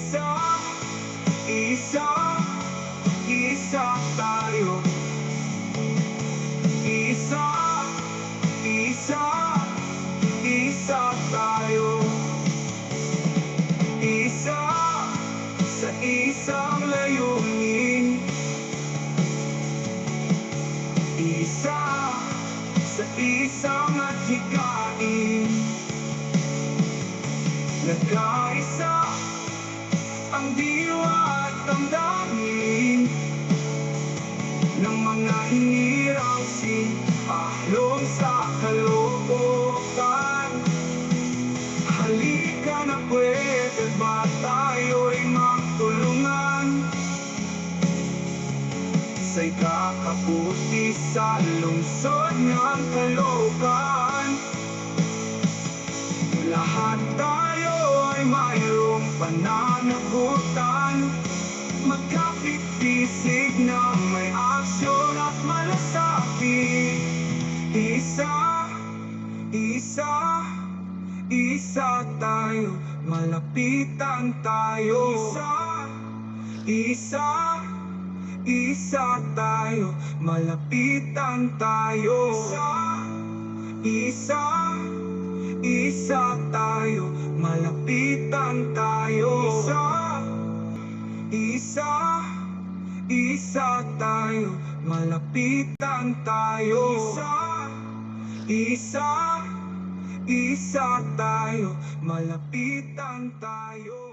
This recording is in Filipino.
Isa, isa, isa tayo. Isa, isa, isa tayo. Isa sa isang layunin. Isa sa isang adhikain. Nagkaisa ang diwa at damdamin ng mga hinirang sinalong sa kalooban. Halika na, pwede ba tayo'y magtulungan sa ikakabuti sa lungsod ng Caloocan? Lahat tayo ay mayroong pananagutan, magkapit-bisig na may aksyon at malasakit. Isa, isa, isa tayo, malapitan tayo. Isa, isa tayo, malapitan tayo. Isa, isa tayo, malapitan tayo. Isa, isa tayo, malapitan tayo. Isa, isa tayo, malapitan tayo.